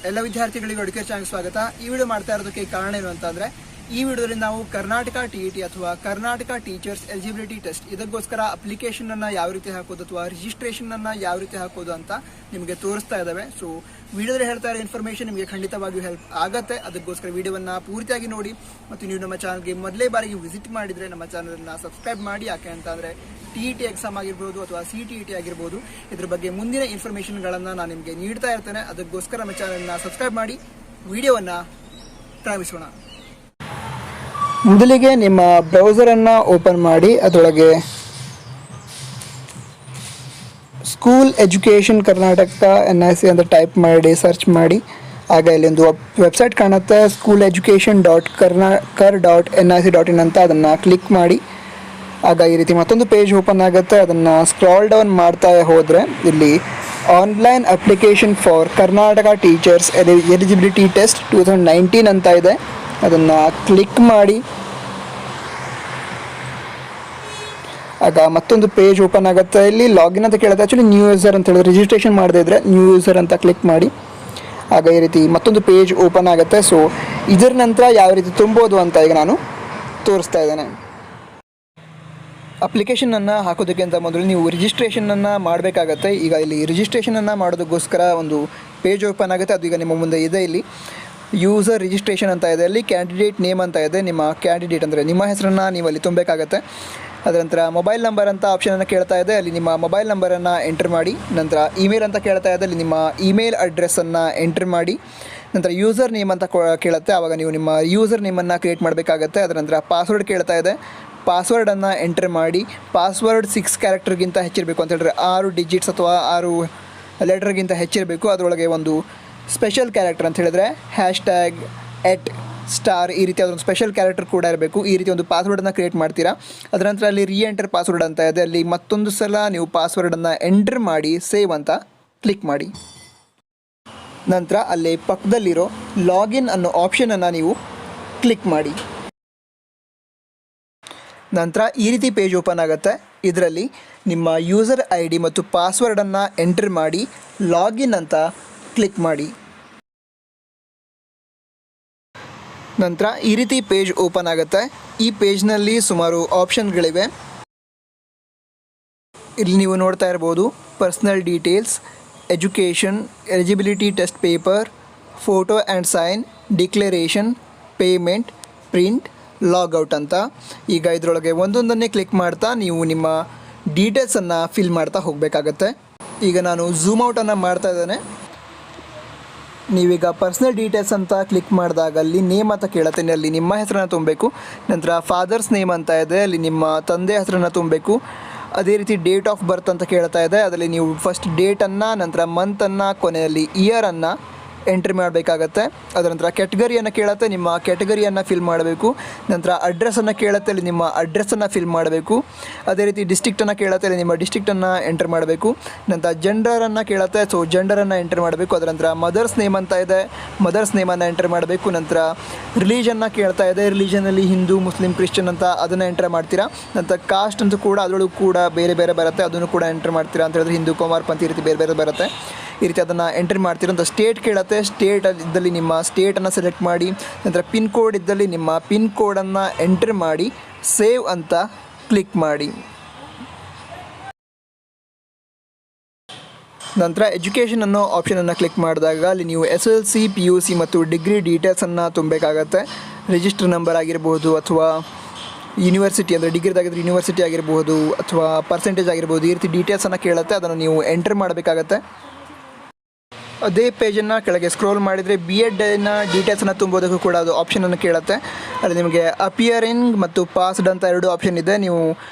ಎಲ್ಲ ವಿದ್ಯಾರ್ಥಿಗಳಿಗೆ ಎಜುಕೇಶನ್ ಚಾನಲ್ಗೆ ಸ್ವಾಗತ. ಈ ವಿಡಿಯೋ ಮಾಡ್ತಾ ಇರೋದಕ್ಕೆ ಕಾರಣ ಏನು ಅಂತಂದ್ರೆ, ಈ ವಿಡಿಯೋದಲ್ಲಿ ನಾವು ಕರ್ನಾಟಕ TET ಅಥವಾ ಕರ್ನಾಟಕ ಟೀಚರ್ಸ್ ಎಲಿಜಿಬಿಲಿಟಿ ಟೆಸ್ಟ್ ಇದಕ್ಕೋಸ್ಕರ ಅಪ್ಲಿಕೇಶನ್ ಅನ್ನ ಯಾವ ರೀತಿ ಹಾಕೋದು ಅಥವಾ ರಿಜಿಸ್ಟ್ರೇಷನ್ ಅನ್ನ ಯಾವ ರೀತಿ ಹಾಕೋದು ಅಂತ ನಿಮಗೆ ತೋರಿಸ್ತಾ ಇದ್ದಾವೆ. ಸೊ ವಿಡಿಯೋದಲ್ಲಿ ಹೇಳ್ತಾ ಇರೋ ಇನ್ಫಾರ್ಮೇಶನ್ ನಿಮಗೆ ಖಂಡಿತವಾಗಿಯೂ ಹೆಲ್ಪ್ ಆಗುತ್ತೆ. ಅದಕ್ಕೋಸ್ಕರ ವಿಡಿಯೋವನ್ನ ಪೂರ್ತಿಯಾಗಿ ನೋಡಿ. ಮತ್ತು ನೀವು ನಮ್ಮ ಚಾನಲ್ಗೆ ಮೊದಲೇ ಬಾರಿಗೆ ವಿಸಿಟ್ ಮಾಡಿದ್ರೆ ನಮ್ಮ ಚಾನಲ್ನ ಸಬ್ಸ್ಕ್ರೈಬ್ ಮಾಡಿ. ಯಾಕೆ ಅಂತಂದ್ರೆ TET ಎಕ್ಸಾಮ್ ಆಗಿರ್ಬೋದು ಅಥವಾ CTET ಆಗಿರ್ಬೋದು, ಇದ್ರ ಬಗ್ಗೆ ಮುಂದಿನ ಇನ್ಫಾರ್ಮೇಶನ್ಗಳನ್ನು ನಾನು ನಿಮಗೆ ನೀಡ್ತಾ ಇರ್ತೇನೆ. ಅದಕ್ಕೋಸ್ಕರ ನಮ್ಮ ಚಾನಲ್ನ ಸಬ್ಸ್ಕ್ರೈಬ್ ಮಾಡಿ. ವಿಡಿಯೋವನ್ನು ಪ್ರಾರಂಭಿಸೋಣ. ಮೊದಲಿಗೆ ನಿಮ್ಮ ಬ್ರೌಸರನ್ನು ಓಪನ್ ಮಾಡಿ, ಅದರೊಳಗೆ ಸ್ಕೂಲ್ ಎಜುಕೇಷನ್ ಕರ್ನಾಟಕ NIC ಅಂತ ಟೈಪ್ ಮಾಡಿ ಸರ್ಚ್ ಮಾಡಿ. ಆಗ ಇಲ್ಲೊಂದು ವೆಬ್ಸೈಟ್ ಕಾಣುತ್ತೆ, school.education.kar.nic.in ಅಂತ. ಅದನ್ನು ಕ್ಲಿಕ್ ಮಾಡಿ. ಆಗ ಈ ರೀತಿ ಮತ್ತೊಂದು ಪೇಜ್ ಓಪನ್ ಆಗುತ್ತೆ. ಅದನ್ನು ಸ್ಕ್ರಾಲ್ ಡೌನ್ ಮಾಡ್ತಾ ಹೋದರೆ ಇಲ್ಲಿ online application for Karnataka teachers eligibility test 2019 ಅಂತ ಇದೆ. ಅದನ್ನು ಕ್ಲಿಕ್ ಮಾಡಿ. ಆಗ ಮತ್ತೊಂದು ಪೇಜ್ ಓಪನ್ ಆಗುತ್ತೆ. ಇಲ್ಲಿ ಲಾಗಿನ್ ಅಂತ ಕೇಳುತ್ತೆ. ಆ್ಯಕ್ಚುಲಿ ನ್ಯೂ ಯೂಸರ್ ಅಂತ ಹೇಳಿದ್ರೆ ರಿಜಿಸ್ಟ್ರೇಷನ್ ಮಾಡದೇ ಇದ್ದರೆ ನ್ಯೂ ಯೂಸರ್ ಅಂತ ಕ್ಲಿಕ್ ಮಾಡಿ. ಆಗ ಈ ರೀತಿ ಮತ್ತೊಂದು ಪೇಜ್ ಓಪನ್ ಆಗುತ್ತೆ. ಸೊ ಇದರ ನಂತರ ಯಾವ ರೀತಿ ತುಂಬೋದು ಅಂತ ಈಗ ನಾನು ತೋರಿಸ್ತಾ ಇದ್ದೇನೆ. ಅಪ್ಲಿಕೇಶನನ್ನು ಹಾಕೋದಕ್ಕಿಂತ ಮೊದಲು ನೀವು ರಿಜಿಸ್ಟ್ರೇಷನನ್ನು ಮಾಡಬೇಕಾಗತ್ತೆ. ಈಗ ಇಲ್ಲಿ ರಿಜಿಸ್ಟ್ರೇಷನನ್ನು ಮಾಡೋದಕ್ಕೋಸ್ಕರ ಒಂದು ಪೇಜ್ ಓಪನ್ ಆಗುತ್ತೆ. ಅದು ಈಗ ನಿಮ್ಮ ಮುಂದೆ ಇದೆ. ಇಲ್ಲಿ ಯೂಸರ್ ರಿಜಿಸ್ಟ್ರೇಷನ್ ಅಂತ ಇದೆ. ಅಲ್ಲಿ ಕ್ಯಾಂಡಿಡೇಟ್ ನೇಮ್ ಅಂತ ಇದೆ. ನಿಮ್ಮ ಕ್ಯಾಂಡಿಡೇಟ್ ಅಂದರೆ ನಿಮ್ಮ ಹೆಸರನ್ನು ನೀವು ಅಲ್ಲಿ ತುಂಬಬೇಕಾಗತ್ತೆ. ಅದರ ನಂತರ ಮೊಬೈಲ್ ನಂಬರ್ ಅಂತ ಆಪ್ಷನನ್ನು ಕೇಳ್ತಾ ಇದೆ. ಅಲ್ಲಿ ನಿಮ್ಮ ಮೊಬೈಲ್ ನಂಬರನ್ನು ಎಂಟರ್ ಮಾಡಿ. ನಂತರ ಇಮೇಲ್ ಅಂತ ಕೇಳ್ತಾ ಇದೆ. ಅಲ್ಲಿ ನಿಮ್ಮ ಇಮೇಲ್ ಅಡ್ರೆಸ್ಸನ್ನು ಎಂಟರ್ ಮಾಡಿ. ನಂತರ ಯೂಸರ್ ನೇಮ್ ಅಂತ ಕೇಳುತ್ತೆ. ಆವಾಗ ನೀವು ನಿಮ್ಮ ಯೂಸರ್ ನೇಮನ್ನು ಕ್ರಿಯೇಟ್ ಮಾಡಬೇಕಾಗತ್ತೆ. ಅದರ ನಂತರ ಪಾಸ್ವರ್ಡ್ ಕೇಳ್ತಾ ಇದೆ. ಪಾಸ್ವರ್ಡನ್ನು ಎಂಟರ್ ಮಾಡಿ. ಪಾಸ್ವರ್ಡ್ 6 ಕ್ಯಾರೆಕ್ಟರ್ಗಿಂತ ಹೆಚ್ಚಿರಬೇಕು ಅಂತ ಹೇಳಿದ್ರೆ 6 ಡಿಜಿಟ್ಸ್ ಅಥವಾ 6 ಲೆಟರ್ಗಿಂತ ಹೆಚ್ಚಿರಬೇಕು. ಅದರೊಳಗೆ ಒಂದು ಸ್ಪೆಷಲ್ ಕ್ಯಾರೆಕ್ಟರ್ ಅಂತ ಹೇಳಿದ್ರೆ #@ ಈ ರೀತಿ ಅದೊಂದು ಸ್ಪೆಷಲ್ ಕ್ಯಾರೆಕ್ಟರ್ ಕೂಡ ಇರಬೇಕು. ಈ ರೀತಿ ಒಂದು ಪಾಸ್ವರ್ಡನ್ನು ಕ್ರಿಯೇಟ್ ಮಾಡ್ತೀರಾ. ಅದರ ನಂತರ ಅಲ್ಲಿ ಎಂಟರ್ ಪಾಸ್ವರ್ಡ್ ಅಂತ ಇದೆ. ಅಲ್ಲಿ ಮತ್ತೊಂದು ಸಲ ನೀವು ಪಾಸ್ವರ್ಡನ್ನು ಎಂಟರ್ ಮಾಡಿ ಸೇವ್ ಅಂತ ಕ್ಲಿಕ್ ಮಾಡಿ. ನಂತರ ಅಲ್ಲಿ ಪಕ್ಕದಲ್ಲಿರೋ ಲಾಗಿನ್ ಅನ್ನೋ ಆಪ್ಷನನ್ನು ನೀವು ಕ್ಲಿಕ್ ಮಾಡಿ. ನಂತರ ಈ ರೀತಿ ಪೇಜ್ ಓಪನ್ ಆಗುತ್ತೆ. ಇದರಲ್ಲಿ ನಿಮ್ಮ ಯೂಸರ್ ID ಮತ್ತು ಪಾಸ್ವರ್ಡನ್ನು ಎಂಟರ್ ಮಾಡಿ ಲಾಗಿನ್ ಅಂತ ಕ್ಲಿಕ್ ಮಾಡಿ. ನಂತರ ಈ ರೀತಿ ಪೇಜ್ ಓಪನ್ ಆಗುತ್ತೆ. ಈ ಪೇಜ್ನಲ್ಲಿ ಸುಮಾರು ಆಪ್ಷನ್ಗಳಿವೆ. ಇಲ್ಲಿ ನೀವು ನೋಡ್ತಾ ಇರ್ಬೋದು, personal details, education, eligibility test paper, photo and sign, declaration, payment, print, logout ಅಂತ. ಈಗ ಇದರೊಳಗೆ ಒಂದೊಂದನ್ನೇ ಕ್ಲಿಕ್ ಮಾಡ್ತಾ ನೀವು ನಿಮ್ಮ ಡೀಟೇಲ್ಸನ್ನು ಫಿಲ್ ಮಾಡ್ತಾ ಹೋಗಬೇಕಾಗತ್ತೆ. ಈಗ ನಾನು ಝೂಮ್ ಔಟನ್ನು ಮಾಡ್ತಾ ಇದ್ದೇನೆ. ನೀವೀಗ ಪರ್ಸ್ನಲ್ ಡೀಟೇಲ್ಸ್ ಅಂತ ಕ್ಲಿಕ್ ಮಾಡಿದಾಗ ಅಲ್ಲಿ ನೇಮ್ ಅಂತ ಕೇಳುತ್ತೆ. ಅಲ್ಲಿ ನಿಮ್ಮ ಹೆಸರನ್ನು ತುಂಬಬೇಕು. ನಂತರ ಫಾದರ್ಸ್ ನೇಮ್ ಅಂತ ಇದೆ. ಅಲ್ಲಿ ನಿಮ್ಮ ತಂದೆ ಹೆಸರನ್ನು ತುಂಬಬೇಕು. ಅದೇ ರೀತಿ ಡೇಟ್ ಆಫ್ ಬರ್ತ್ ಅಂತ ಕೇಳ್ತಾ ಇದೆ. ಅದರಲ್ಲಿ ನೀವು ಫಸ್ಟ್ ಡೇಟನ್ನು, ನಂತರ ಮಂತನ್ನು, ಕೊನೆಯಲ್ಲಿ ಇಯರನ್ನು ಎಂಟ್ರಿ ಮಾಡಬೇಕಾಗತ್ತೆ. ಅದರ ನಂತರ ಕ್ಯಾಟಗರಿಯನ್ನು ಕೇಳುತ್ತೆ. ನಿಮ್ಮ ಕ್ಯಾಟಗರಿಯನ್ನು ಫಿಲ್ ಮಾಡಬೇಕು. ನಂತರ ಅಡ್ರೆಸ್ಸನ್ನು ಕೇಳುತ್ತೆ. ಅಲ್ಲಿ ನಿಮ್ಮ ಅಡ್ರೆಸ್ಸನ್ನು ಫಿಲ್ ಮಾಡಬೇಕು. ಅದೇ ರೀತಿ ಡಿಸ್ಟ್ರಿಕ್ಟನ್ನು ಕೇಳುತ್ತೆ. ಅಲ್ಲಿ ನಿಮ್ಮ ಡಿಸ್ಟ್ರಿಕ್ಟನ್ನು ಎಂಟರ್ ಮಾಡಬೇಕು. ನಂತರ ಜೆಂಡರನ್ನು ಕೇಳುತ್ತೆ. ಸೊ ಜೆಂಡರನ್ನು ಎಂಟರ್ ಮಾಡಬೇಕು. ಅದರ ನಂತರ ಮದರ್ಸ್ ನೇಮ್ ಅಂತ ಇದೆ. ಮದರ್ಸ್ ನೇಮನ್ನು ಎಂಟರ್ ಮಾಡಬೇಕು. ನಂತರ ರಿಲೀಜನ್ನ ಕೇಳ್ತಾ ಇದೆ. ರಿಲೀಜನಲ್ಲಿ ಹಿಂದೂ, ಮುಸ್ಲಿಂ, ಕ್ರಿಶ್ಚಿಯನ್ ಅಂತ ಅದನ್ನು ಎಂಟರ್ ಮಾಡ್ತೀರಾ. ನಂತರ ಕಾಸ್ಟ್ ಅಂತೂ ಕೂಡ ಅದರೊಳಗೂ ಕೂಡ ಬೇರೆ ಬೇರೆ ಬರುತ್ತೆ. ಅದನ್ನು ಕೂಡ ಎಂಟರ್ ಮಾಡ್ತೀರಾ. ಅಂತ ಹೇಳಿದ್ರೆ ಹಿಂದೂ, ಕುಮಾರ್, ಪಂಥ್ ಈ ರೀತಿ ಬೇರೆ ಬೇರೆ ಬರುತ್ತೆ. ಈ ರೀತಿ ಅದನ್ನು ಎಂಟ್ರಿ ಮಾಡ್ತೀರ. ಅಂತ ಸ್ಟೇಟ್ ಕೇಳುತ್ತೆ. ಸ್ಟೇಟ್ ಇದ್ದಲ್ಲಿ ನಿಮ್ಮ ಸ್ಟೇಟನ್ನು ಸೆಲೆಕ್ಟ್ ಮಾಡಿ. ನಂತರ ಪಿನ್ ಕೋಡ್ ಇದ್ದಲ್ಲಿ ನಿಮ್ಮ ಪಿನ್ ಕೋಡನ್ನು ಎಂಟ್ರ್ ಮಾಡಿ ಸೇವ್ ಅಂತ ಕ್ಲಿಕ್ ಮಾಡಿ. ನಂತರ ಎಜುಕೇಷನ್ ಅನ್ನೋ ಆಪ್ಷನನ್ನು ಕ್ಲಿಕ್ ಮಾಡಿದಾಗ ಅಲ್ಲಿ ನೀವು SLC, PUC ಮತ್ತು ಡಿಗ್ರಿ ಡೀಟೇಲ್ಸನ್ನು ತುಂಬಬೇಕಾಗತ್ತೆ. ರಿಜಿಸ್ಟರ್ ನಂಬರ್ ಆಗಿರ್ಬೋದು ಅಥವಾ ಯೂನಿವರ್ಸಿಟಿ ಅಂದರೆ ಡಿಗ್ರಿದಾಗಿದ್ದರೆ ಯೂನಿವರ್ಸಿಟಿ ಆಗಿರ್ಬೋದು ಅಥವಾ ಪರ್ಸೆಂಟೇಜ್ ಆಗಿರ್ಬೋದು. ಈ ರೀತಿ ಡೀಟೇಲ್ಸನ್ನು ಕೇಳುತ್ತೆ. ಅದನ್ನು ನೀವು ಎಂಟ್ರ್ ಮಾಡಬೇಕಾಗತ್ತೆ. ಅದೇ ಪೇಜನ್ನು ಕೆಳಗೆ ಸ್ಕ್ರೋಲ್ ಮಾಡಿದರೆ BEd ಡೀಟೇಲ್ಸನ್ನು ತುಂಬೋದಕ್ಕೂ ಕೂಡ ಅದು ಆಪ್ಷನನ್ನು ಕೇಳುತ್ತೆ. ಅಲ್ಲಿ ನಿಮಗೆ ಅಪಿಯರಿಂಗ್ ಮತ್ತು ಪಾಸ್ಡ್ ಅಂತ 2 ಆಪ್ಷನ್ ಇದೆ. ನೀವು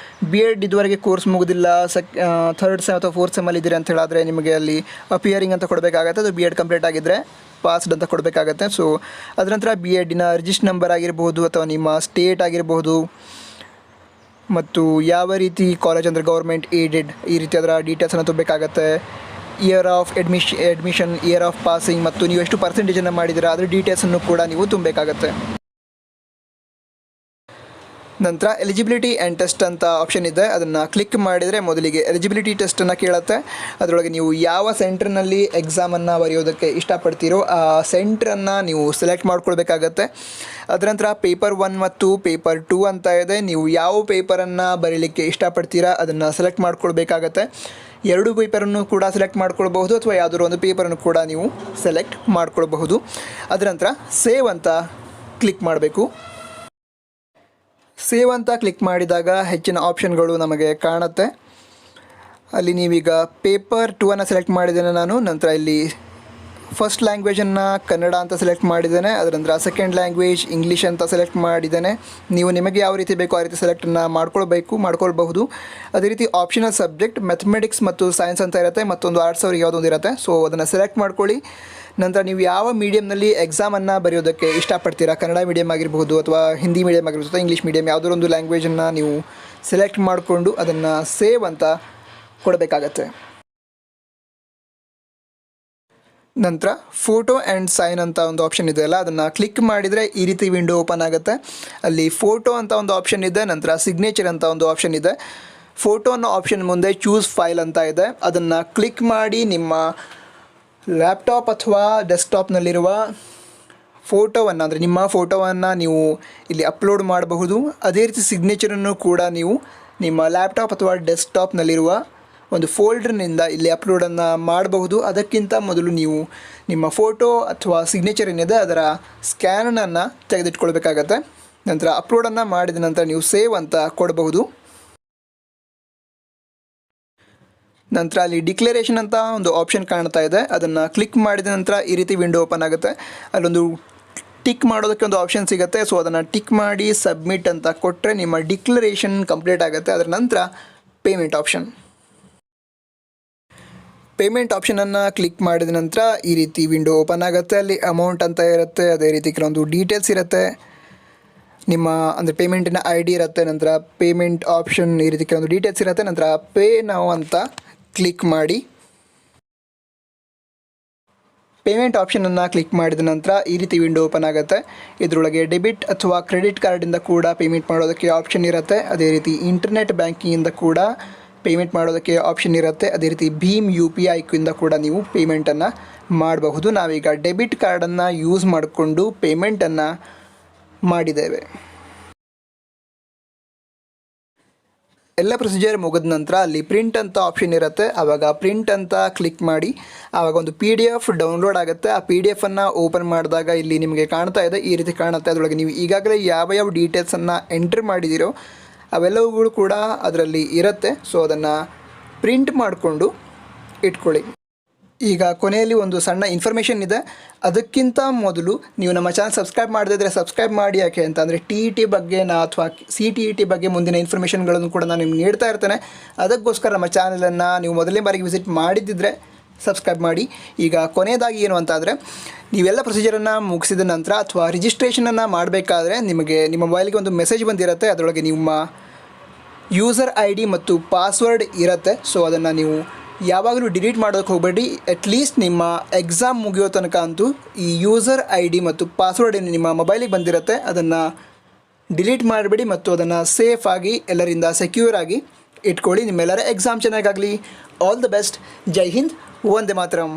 BEd ಇದುವರೆಗೆ ಕೋರ್ಸ್ ಮುಗಿದಿಲ್ಲ, 3rd ಸೆಮ್ ಅಥವಾ 4th ಸೆಮ್ಮಲ್ಲಿ ಇದ್ದೀರಿ ಅಂತ ಹೇಳಿದ್ರೆ ನಿಮಗೆ ಅಲ್ಲಿ ಅಪಿಯರಿಂಗ್ ಅಂತ ಕೊಡಬೇಕಾಗತ್ತೆ. ಅದು BEd ಕಂಪ್ಲೀಟ್ ಆಗಿದ್ದರೆ ಪಾಸ್ಡ್ ಅಂತ ಕೊಡಬೇಕಾಗತ್ತೆ. ಸೊ ಅದರ ನಂತರ BEd ರಿಜಿಸ್ಟರ್ ನಂಬರ್ ಆಗಿರ್ಬೋದು ಅಥವಾ ನಿಮ್ಮ ಸ್ಟೇಟ್ ಆಗಿರ್ಬೋದು ಮತ್ತು ಯಾವ ರೀತಿ ಕಾಲೇಜ್ ಅಂದರೆ ಗೌರ್ಮೆಂಟ್ ಏಡೆಡ್ ಈ ರೀತಿ ಅದರ ಡೀಟೇಲ್ಸನ್ನು ತುಂಬಬೇಕಾಗತ್ತೆ. Year of admission, year of passing ಮತ್ತು ನೀವು ಎಷ್ಟು ಪರ್ಸೆಂಟೇಜನ್ನು ಮಾಡಿದ್ದೀರಾ ಅದರ ಡೀಟೇಲ್ಸನ್ನು ಕೂಡ ನೀವು ತುಂಬಬೇಕಾಗತ್ತೆ. ನಂತರ ಎಲಿಜಿಬಿಲಿಟಿ ಆ್ಯಂಡ್ ಟೆಸ್ಟ್ ಅಂತ ಆಪ್ಷನ್ ಇದೆ, ಅದನ್ನು ಕ್ಲಿಕ್ ಮಾಡಿದರೆ ಮೊದಲಿಗೆ ಎಲಿಜಿಬಿಲಿಟಿ ಟೆಸ್ಟನ್ನು ಕೇಳುತ್ತೆ. ಅದರೊಳಗೆ ನೀವು ಯಾವ ಸೆಂಟ್ರ್ನಲ್ಲಿ ಎಕ್ಸಾಮನ್ನು ಬರೆಯೋದಕ್ಕೆ ಇಷ್ಟಪಡ್ತೀರೋ ಆ ಸೆಂಟ್ರನ್ನು ನೀವು ಸೆಲೆಕ್ಟ್ ಮಾಡ್ಕೊಳ್ಬೇಕಾಗತ್ತೆ. ಅದರ ನಂತರ ಪೇಪರ್ 1 ಮತ್ತು ಪೇಪರ್ 2 ಅಂತ ಇದೆ. ನೀವು ಯಾವ ಪೇಪರನ್ನು ಬರೀಲಿಕ್ಕೆ ಇಷ್ಟಪಡ್ತೀರಾ ಅದನ್ನು ಸೆಲೆಕ್ಟ್ ಮಾಡ್ಕೊಳ್ಬೇಕಾಗತ್ತೆ. 2 ಪೇಪರನ್ನು ಕೂಡ ಸೆಲೆಕ್ಟ್ ಮಾಡ್ಕೊಳ್ಬಹುದು ಅಥವಾ ಯಾವುದಾದ್ರು ಒಂದು ಪೇಪರನ್ನು ಕೂಡ ನೀವು ಸೆಲೆಕ್ಟ್ ಮಾಡ್ಕೊಳ್ಬಹುದು. ಅದರ ನಂತರ ಸೇವ್ ಅಂತ ಕ್ಲಿಕ್ ಮಾಡಬೇಕು. ಸೇವ್ ಅಂತ ಕ್ಲಿಕ್ ಮಾಡಿದಾಗ ಹೆಚ್ಚಿನ ಆಪ್ಷನ್ಗಳು ನಮಗೆ ಕಾಣುತ್ತೆ. ಅಲ್ಲಿ ನೀವೀಗ ಪೇಪರ್ 2 ಸೆಲೆಕ್ಟ್ ಮಾಡಿದ್ದೇನೆ ನಾನು. ನಂತರ ಇಲ್ಲಿ ಫಸ್ಟ್ ಲ್ಯಾಂಗ್ವೇಜನ್ನು ಕನ್ನಡ ಅಂತ ಸೆಲೆಕ್ಟ್ ಮಾಡಿದ್ದೇನೆ. ಅದರ ನಂತರ ಸೆಕೆಂಡ್ ಲ್ಯಾಂಗ್ವೇಜ್ ಇಂಗ್ಲೀಷ್ ಅಂತ ಸೆಲೆಕ್ಟ್ ಮಾಡಿದ್ದೇನೆ. ನೀವು ನಿಮಗೆ ಯಾವ ರೀತಿ ಬೇಕೋ ಆ ರೀತಿ ಸೆಲೆಕ್ಟನ್ನು ಮಾಡ್ಕೊಳ್ಬಹುದು. ಅದೇ ರೀತಿ ಆಪ್ಷನಲ್ ಸಬ್ಜೆಕ್ಟ್ ಮ್ಯಾಥಮೆಟಿಕ್ಸ್ ಮತ್ತು ಸೈನ್ಸ್ ಅಂತ ಇರುತ್ತೆ, ಮತ್ತೊಂದು ಆರ್ಟ್ಸ್ ಅವ್ರಿಗೆ ಯಾವುದೊಂದು ಇರುತ್ತೆ. ಸೊ ಅದನ್ನು ಸೆಲೆಕ್ಟ್ ಮಾಡ್ಕೊಳ್ಳಿ. ನಂತರ ನೀವು ಯಾವ ಮೀಡಿಯಮ್ನಲ್ಲಿ ಎಕ್ಸಾಮನ್ನು ಬರೆಯೋದಕ್ಕೆ ಇಷ್ಟಪಡ್ತೀರಾ, ಕನ್ನಡ ಮೀಡಿಯಮ್ ಆಗಿರ್ಬೋದು ಅಥವಾ ಹಿಂದಿ ಮೀಡಿಯಮ್ ಆಗಿರ್ಬೋದು ಅಥವಾ ಇಂಗ್ಲೀಷ್ ಮೀಡಿಯಮ್, ಯಾವುದೋ ಒಂದು ಲ್ಯಾಂಗ್ವೇಜನ್ನು ನೀವು ಸೆಲೆಕ್ಟ್ ಮಾಡಿಕೊಂಡು ಅದನ್ನು ಸೇವ್ ಅಂತ ಕೊಡಬೇಕಾಗತ್ತೆ. ನಂತರ ಫೋಟೋ ಆ್ಯಂಡ್ ಸೈನ್ ಅಂತ ಒಂದು ಆಪ್ಷನ್ ಇದೆಯಲ್ಲ, ಅದನ್ನು ಕ್ಲಿಕ್ ಮಾಡಿದರೆ ಈ ರೀತಿ ವಿಂಡೋ ಓಪನ್ ಆಗುತ್ತೆ. ಅಲ್ಲಿ ಫೋಟೋ ಅಂತ ಒಂದು ಆಪ್ಷನ್ ಇದೆ, ನಂತರ ಸಿಗ್ನೇಚರ್ ಅಂತ ಒಂದು ಆಪ್ಷನ್ ಇದೆ. ಫೋಟೋ ಅನ್ನೋ ಆಪ್ಷನ್ ಮುಂದೆ ಚೂಸ್ ಫೈಲ್ ಅಂತ ಇದೆ. ಅದನ್ನು ಕ್ಲಿಕ್ ಮಾಡಿ ನಿಮ್ಮ ಲ್ಯಾಪ್ಟಾಪ್ ಅಥವಾ ಡೆಸ್ಕ್ಟಾಪ್ನಲ್ಲಿರುವ ಫೋಟೋವನ್ನು, ಅಂದರೆ ನಿಮ್ಮ ಫೋಟೋವನ್ನು ನೀವು ಇಲ್ಲಿ ಅಪ್ಲೋಡ್ ಮಾಡಬಹುದು. ಅದೇ ರೀತಿ ಸಿಗ್ನೇಚರನ್ನು ಕೂಡ ನೀವು ನಿಮ್ಮ ಲ್ಯಾಪ್ಟಾಪ್ ಅಥವಾ ಡೆಸ್ಕ್ಟಾಪ್ನಲ್ಲಿರುವ ಒಂದು ಫೋಲ್ಡರ್ನಿಂದ ಇಲ್ಲಿ ಅಪ್ಲೋಡನ್ನು ಮಾಡಬಹುದು. ಅದಕ್ಕಿಂತ ಮೊದಲು ನೀವು ನಿಮ್ಮ ಫೋಟೋ ಅಥವಾ ಸಿಗ್ನೇಚರ್ ಏನಿದೆ ಅದರ ಸ್ಕ್ಯಾನನ್ನು ತೆಗೆದಿಟ್ಕೊಳ್ಬೇಕಾಗತ್ತೆ. ನಂತರ ಅಪ್ಲೋಡನ್ನು ಮಾಡಿದ ನಂತರ ನೀವು ಸೇವ್ ಅಂತ ಕೊಡಬಹುದು. ನಂತರ ಅಲ್ಲಿ ಡಿಕ್ಲರೇಷನ್ ಅಂತ ಒಂದು ಆಪ್ಷನ್ ಕಾಣ್ತಾ ಇದೆ. ಅದನ್ನು ಕ್ಲಿಕ್ ಮಾಡಿದ ನಂತರ ಈ ರೀತಿ ವಿಂಡೋ ಓಪನ್ ಆಗುತ್ತೆ. ಅಲ್ಲೊಂದು ಟಿಕ್ ಮಾಡೋದಕ್ಕೆ ಒಂದು ಆಪ್ಷನ್ ಸಿಗುತ್ತೆ. ಸೊ ಅದನ್ನು ಟಿಕ್ ಮಾಡಿ ಸಬ್ಮಿಟ್ ಅಂತ ಕೊಟ್ಟರೆ ನಿಮ್ಮ ಡಿಕ್ಲರೇಷನ್ ಕಂಪ್ಲೀಟ್ ಆಗುತ್ತೆ. ಅದರ ನಂತರ ಪೇಮೆಂಟ್ ಆಪ್ಷನನ್ನು ಕ್ಲಿಕ್ ಮಾಡಿದ ನಂತರ ಈ ರೀತಿ ವಿಂಡೋ ಓಪನ್ ಆಗುತ್ತೆ. ಅಲ್ಲಿ ಅಮೌಂಟ್ ಅಂತ ಇರುತ್ತೆ, ಅದೇ ರೀತಿ ಕೆಲವೊಂದು ಡೀಟೇಲ್ಸ್ ಇರುತ್ತೆ, ನಿಮ್ಮ ಅಂದರೆ ಪೇಮೆಂಟಿನ ID ಇರುತ್ತೆ. ನಂತರ ಪೇಮೆಂಟ್ ಆಪ್ಷನ್ ಈ ರೀತಿ ಕೆಲವೊಂದು ಡೀಟೇಲ್ಸ್ ಇರುತ್ತೆ. ನಂತರ ಪೇ ನೌ ಅಂತ ಕ್ಲಿಕ್ ಮಾಡಿ ಪೇಮೆಂಟ್ ಆಪ್ಷನನ್ನು ಕ್ಲಿಕ್ ಮಾಡಿದ ನಂತರ ಈ ರೀತಿ ವಿಂಡೋ ಓಪನ್ ಆಗುತ್ತೆ. ಇದರೊಳಗೆ ಡೆಬಿಟ್ ಅಥವಾ ಕ್ರೆಡಿಟ್ ಕಾರ್ಡಿಂದ ಕೂಡ ಪೇಮೆಂಟ್ ಮಾಡೋದಕ್ಕೆ ಆಪ್ಷನ್ ಇರುತ್ತೆ. ಅದೇ ರೀತಿ ಇಂಟರ್ನೆಟ್ ಬ್ಯಾಂಕಿಂಗಿಂದ ಕೂಡ ಪೇಮೆಂಟ್ ಮಾಡೋದಕ್ಕೆ ಆಪ್ಷನ್ ಇರುತ್ತೆ. ಅದೇ ರೀತಿ ಭೀಮ್ UPI ಇಂದ ಕೂಡ ನೀವು ಪೇಮೆಂಟನ್ನು ಮಾಡಬಹುದು. ನಾವೀಗ ಡೆಬಿಟ್ ಕಾರ್ಡನ್ನು ಯೂಸ್ ಮಾಡಿಕೊಂಡು ಪೇಮೆಂಟನ್ನು ಮಾಡಿದ್ದೇವೆ. ಎಲ್ಲ ಪ್ರೊಸೀಜರ್ ಮುಗಿದ ನಂತರ ಅಲ್ಲಿ ಪ್ರಿಂಟ್ ಅಂತ ಆಪ್ಷನ್ ಇರುತ್ತೆ. ಆವಾಗ ಪ್ರಿಂಟ್ ಅಂತ ಕ್ಲಿಕ್ ಮಾಡಿ ಆವಾಗ ಒಂದು PDF ಡೌನ್ಲೋಡ್ ಆಗುತ್ತೆ. ಆ PDFನ್ನು ಓಪನ್ ಮಾಡಿದಾಗ ಇಲ್ಲಿ ನಿಮಗೆ ಕಾಣ್ತಾ ಇದೆ, ಈ ರೀತಿ ಕಾಣುತ್ತೆ. ಅದರೊಳಗೆ ನೀವು ಈಗಾಗಲೇ ಯಾವ ಡೀಟೇಲ್ಸನ್ನು ಎಂಟ್ರ್ ಮಾಡಿದ್ದೀರೋ ಅವೆಲ್ಲವುಗಳು ಕೂಡ ಅದರಲ್ಲಿ ಇರುತ್ತೆ. ಸೊ ಅದನ್ನು ಪ್ರಿಂಟ್ ಮಾಡಿಕೊಂಡು ಇಟ್ಕೊಳ್ಳಿ. ಈಗ ಕೊನೆಯಲ್ಲಿ ಒಂದು ಸಣ್ಣ ಇನ್ಫಾರ್ಮೇಷನ್ ಇದೆ. ಅದಕ್ಕಿಂತ ಮೊದಲು ನೀವು ನಮ್ಮ ಚಾನಲ್ ಸಬ್ಸ್ಕ್ರೈಬ್ ಮಾಡದಿದ್ದರೆ ಸಬ್ಸ್ಕ್ರೈಬ್ ಮಾಡಿ. ಯಾಕೆ ಅಂತ ಅಂದರೆ TET ಬಗ್ಗೆ ಅಥವಾ CTET ಬಗ್ಗೆ ಮುಂದಿನ ಇನ್ಫಾರ್ಮೇಷನ್ಗಳನ್ನು ಕೂಡ ನಾನು ನಿಮ್ಗೆ ನೀಡ್ತಾ ಇರ್ತೇನೆ. ಅದಕ್ಕೋಸ್ಕರ ನಮ್ಮ ಚಾನಲನ್ನು ನೀವು ಮೊದಲನೇ ಬಾರಿಗೆ ವಿಸಿಟ್ ಮಾಡಿದ್ದಿದ್ರೆ ಸಬ್ಸ್ಕ್ರೈಬ್ ಮಾಡಿ. ಈಗ ಕೊನೆಯದಾಗಿ ಏನು ಅಂತ ಆದರೆ, ನೀವೆಲ್ಲ ಪ್ರೊಸೀಜರನ್ನು ಮುಗಿಸಿದ ನಂತರ ಅಥವಾ ರಿಜಿಸ್ಟ್ರೇಷನನ್ನು ಮಾಡಬೇಕಾದ್ರೆ ನಿಮಗೆ ನಿಮ್ಮ ಮೊಬೈಲ್ಗೆ ಒಂದು ಮೆಸೇಜ್ ಬಂದಿರುತ್ತೆ. ಅದರೊಳಗೆ ನಿಮ್ಮ ಯೂಸರ್ ID ಮತ್ತು ಪಾಸ್ವರ್ಡ್ ಇರುತ್ತೆ. ಸೊ ಅದನ್ನು ನೀವು ಯಾವಾಗಲೂ ಡಿಲೀಟ್ ಮಾಡೋದಕ್ಕೆ ಹೋಗಬೇಡಿ. ಅಟ್ಲೀಸ್ಟ್ ನಿಮ್ಮ ಎಕ್ಸಾಮ್ ಮುಗಿಯೋ ತನಕ ಅಂತೂ ಈ ಯೂಸರ್ ID ಮತ್ತು ಪಾಸ್ವರ್ಡ್ ಏನು ನಿಮ್ಮ ಮೊಬೈಲಿಗೆ ಬಂದಿರುತ್ತೆ ಅದನ್ನು ಡಿಲೀಟ್ ಮಾಡಬೇಡಿ ಮತ್ತು ಅದನ್ನು ಸೇಫಾಗಿ ಎಲ್ಲರಿಂದ ಸೆಕ್ಯೂರ್ ಆಗಿ ಇಟ್ಕೊಳ್ಳಿ. ನಿಮ್ಮೆಲ್ಲರ ಎಕ್ಸಾಮ್ ಚೆನ್ನಾಗಾಗಲಿ. All the best. ಜೈ ಹಿಂದ್, ವಂದೇ ಮಾತರಂ.